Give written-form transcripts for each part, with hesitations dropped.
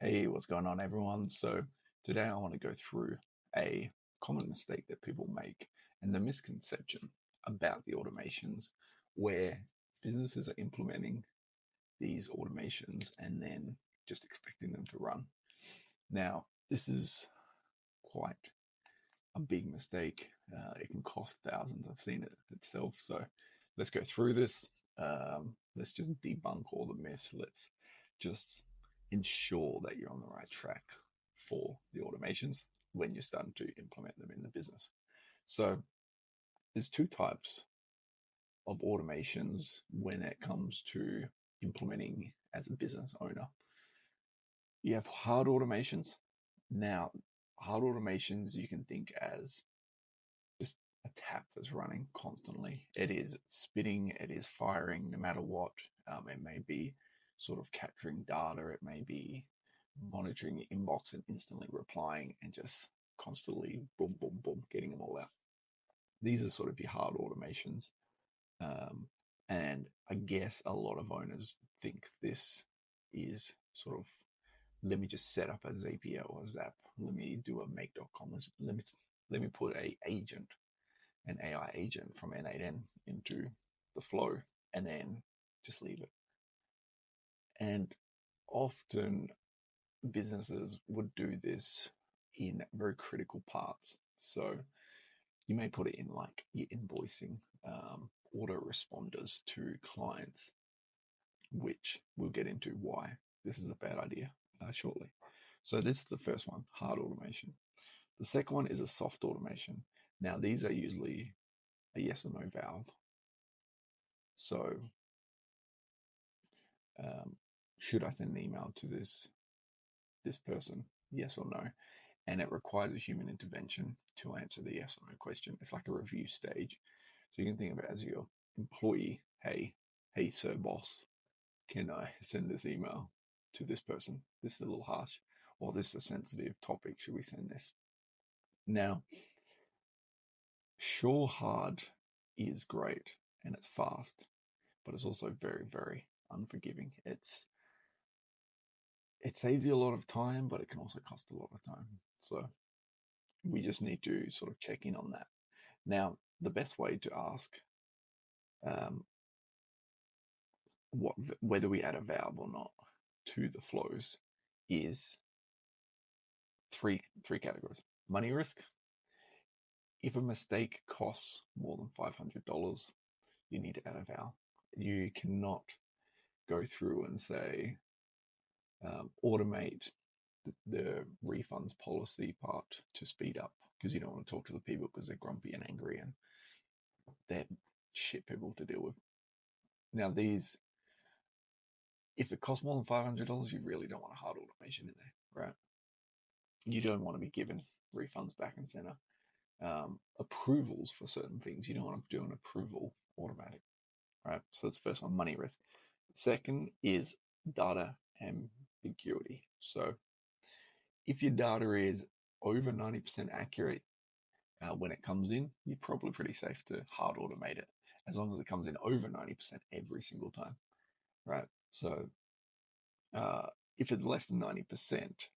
Hey, what's going on, everyone? So, today I want to go through a common mistake that people make and the misconception about the automations where businesses are implementing these automations and then just expecting them to run. Now, this is quite a big mistake. It can cost thousands. I've seen it itself. So, let's go through this. Let's just debunk all the myths. Let's just ensure that you're on the right track for the automations when you're starting to implement them in the business. So there's two types of automations when it comes to implementing as a business owner. You have hard automations. Now, hard automations you can think as just a tap that's running constantly. It is spitting, it is firing no matter what. It may be sort of capturing data, it may be monitoring the inbox and instantly replying and just constantly boom, boom, boom, getting them all out. These are sort of your hard automations. And I guess a lot of owners think this is sort of, let me just set up a Zapier or a Zap. Let me do a make.com. Let me put an AI agent from N8N into the flow and then just leave it. And often businesses would do this in very critical parts. So you may put it in like your invoicing, autoresponders to clients, which we'll get into why this is a bad idea shortly. So this is the first one, hard automation. The second one is a soft automation. Now these are usually a yes or no valve. So should I send an email to this person? Yes or no? And it requires a human intervention to answer the yes or no question. It's like a review stage. So you can think of it as your employee. Hey, sir, boss, can I send this email to this person? This is a little harsh, or this is a sensitive topic. Should we send this? Now, sure, hard is great and it's fast, but it's also very, very unforgiving. It saves you a lot of time, but it can also cost a lot of time. So we just need to sort of check in on that. Now, the best way to ask whether we add a valve or not to the flows is three categories. Money risk. If a mistake costs more than $500, you need to add a valve. You cannot go through and say automate the refunds policy part to speed up, because you don't want to talk to the people because they're grumpy and angry and they're shit people to deal with. Now these, if it costs more than $500, you really don't want a hard automation in there, right? You don't want to be given refunds back and center. Approvals for certain things, you don't want to do an approval automatic, right? So that's the first one, money risk. Second is data ambiguity. So if your data is over 90% accurate when it comes in, you're probably pretty safe to hard automate it, as long as it comes in over 90% every single time, right? So if it's less than 90%,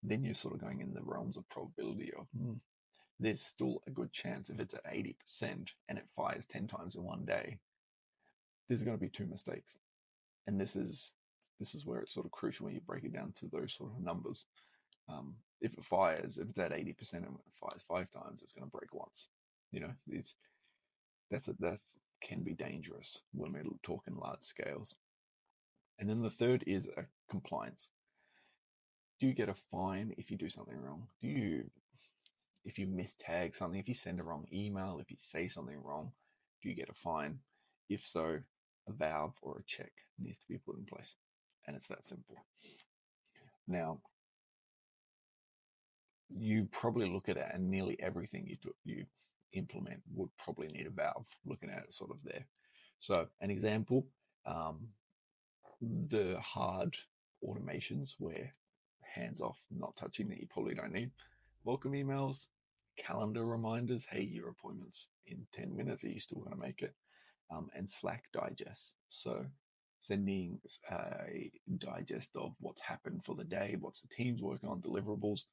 then you're sort of going in the realms of probability of there's still a good chance if it's at 80% and it fires 10 times in one day, there's going to be two mistakes. And this is where it's sort of crucial when you break it down to those sort of numbers. If it's at 80% and it fires 5 times, it's going to break once. You know, that can be dangerous when we're talking large scales. And then the third is a compliance. Do you get a fine if you do something wrong? If you mistag something, if you send a wrong email, if you say something wrong, do you get a fine? If so, a valve or a check needs to be put in place. And it's that simple. Now, you probably look at it and nearly everything you implement would probably need a valve, looking at it sort of there. So an example, the hard automations where hands off, not touching, that you probably don't need. Welcome emails, calendar reminders, hey, your appointment's in 10 minutes, are you still going to make it? And Slack digests. So sending a digest of what's happened for the day, what's the team's working on, deliverables.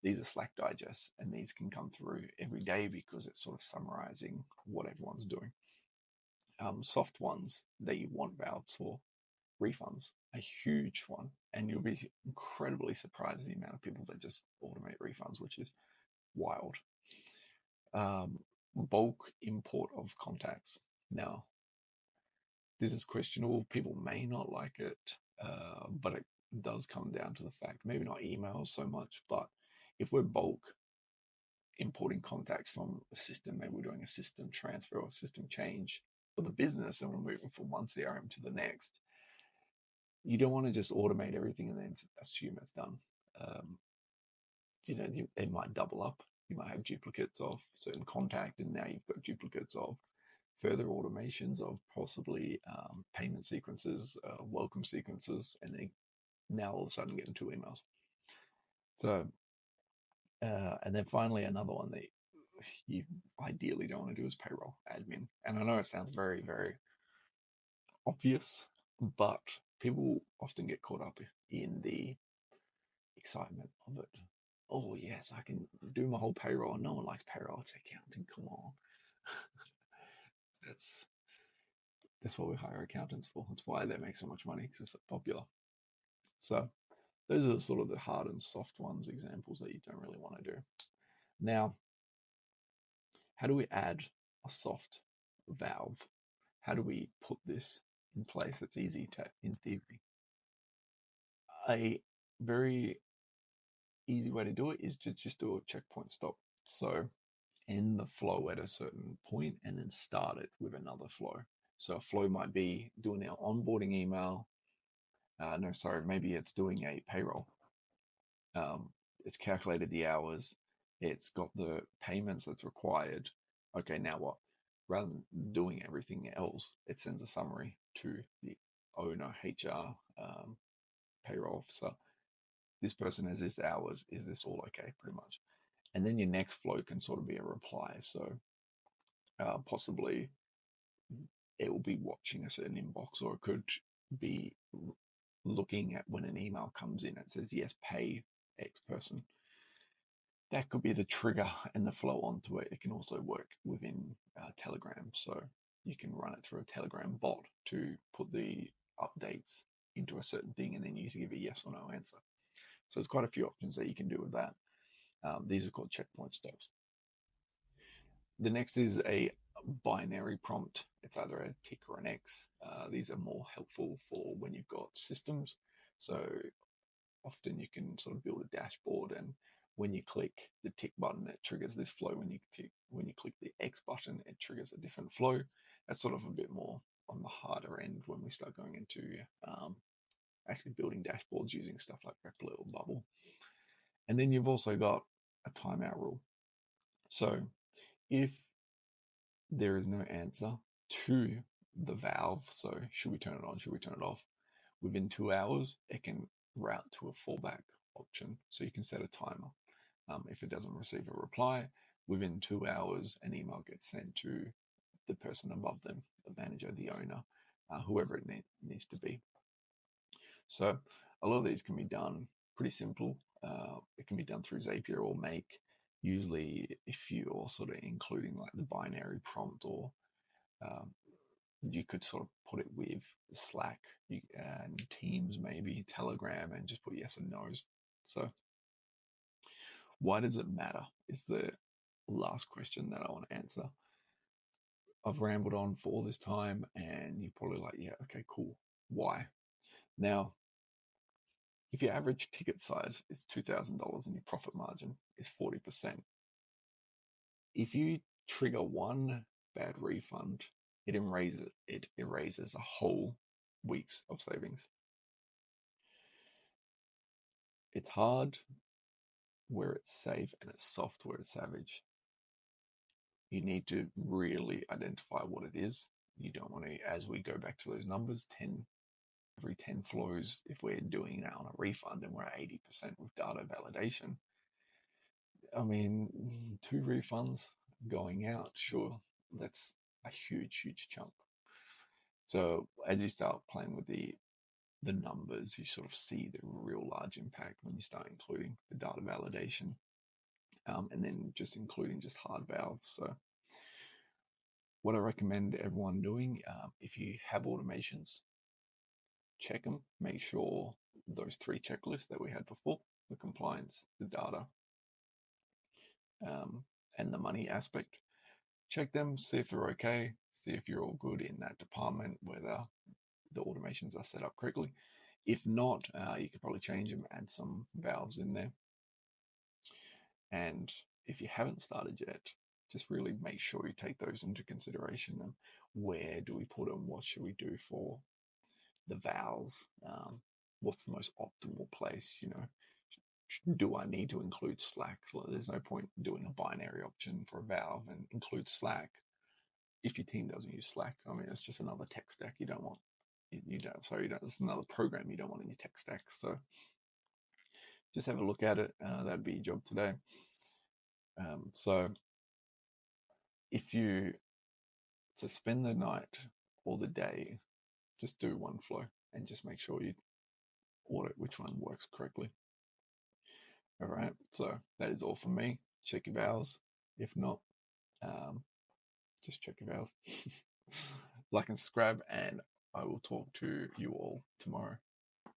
These are Slack digests, and these can come through every day because it's sort of summarizing what everyone's doing. Soft ones that you want valves for, refunds, a huge one, and you'll be incredibly surprised at the amount of people that just automate refunds, which is wild. Bulk import of contacts. Now, this is questionable. People may not like it, but it does come down to the fact, maybe not emails so much, but if we're bulk importing contacts from a system, maybe we're doing a system transfer or system change for the business and we're moving from one CRM to the next, you don't want to just automate everything and then assume it's done. It might double up. You might have duplicates of certain contact, and now you've got duplicates of further automations of possibly payment sequences, welcome sequences, and then now all of a sudden getting 2 emails. So, and then finally, another one that you ideally don't want to do is payroll admin. And I know it sounds very, very obvious, but people often get caught up in the excitement of it. Oh, yes, I can do my whole payroll. No one likes payroll. It's accounting. Come on. That's what we hire accountants for. That's why they make so much money, because it's so popular. So those are sort of the hard and soft ones, examples that you don't really want to do. Now, how do we add a soft valve? How do we put this in place? It's easy to, in theory. A very easy way to do it is to just do a checkpoint stop. So end the flow at a certain point and then start it with another flow. So a flow might be doing our onboarding email. Maybe it's doing a payroll. It's calculated the hours. It's got the payments that's required. Okay, now what? Rather than doing everything else, it sends a summary to the owner, HR, payroll officer. This person has this hours. Is this all okay? Pretty much. And then your next flow can sort of be a reply. So possibly it will be watching a certain inbox, or it could be looking at when an email comes in. It says, yes, pay X person. That could be the trigger and the flow onto it. It can also work within Telegram. So you can run it through a Telegram bot to put the updates into a certain thing and then you give a yes or no answer. So there's quite a few options that you can do with that. These are called checkpoint stops. The next is a binary prompt. It's either a tick or an X. These are more helpful for when you've got systems. So often you can sort of build a dashboard, and when you click the tick button, it triggers this flow. When you click the X button, it triggers a different flow. That's sort of a bit more on the harder end when we start going into actually building dashboards using stuff like Replit or Bubble. And then you've also got a timeout rule. So if there is no answer to the valve, so should we turn it on, should we turn it off, within 2 hours, it can route to a fallback option. So you can set a timer. If it doesn't receive a reply, within 2 hours, an email gets sent to the person above them, the manager, the owner, whoever it needs to be. So a lot of these can be done pretty simple. It can be done through Zapier or Make. Usually, if you're sort of including like the binary prompt, or you could sort of put it with Slack and Teams, maybe Telegram, and just put yes and no's. So why does it matter is the last question that I want to answer. I've rambled on for all this time and you're probably like, yeah, okay, cool. Why? Now, if your average ticket size is $2,000 and your profit margin is 40%, if you trigger one bad refund, it erases a whole week's of savings. It's hard where it's safe and it's soft where it's savage. You need to really identify what it is. You don't want to, as we go back to those numbers, every 10 flows, if we're doing that on a refund and we're at 80% with data validation, I mean, 2 refunds going out, sure, that's a huge, huge chunk. So as you start playing with the numbers, you sort of see the real large impact when you start including the data validation, and then just including just hard valves. So what I recommend everyone doing, if you have automations, check them, make sure those 3 checklists that we had before, the compliance, the data, and the money aspect, check them, see if they're okay, see if you're all good in that department, whether the automations are set up correctly. If not, you could probably change them, add some valves in there. And if you haven't started yet, just really make sure you take those into consideration. And where do we put them? What should we do for the valves? What's the most optimal place? Do I need to include Slack? There's no point doing a binary option for a valve and include Slack if your team doesn't use Slack. I mean, it's just another tech stack you don't want. It's another program you don't want in your tech stack. So just have a look at it. That'd be your job today. So if you spend the night or the day, just do one flow and just make sure you audit which one works correctly. All right, so that is all from me. Check your valves. If not, just check your valves. Like and subscribe, and I will talk to you all tomorrow.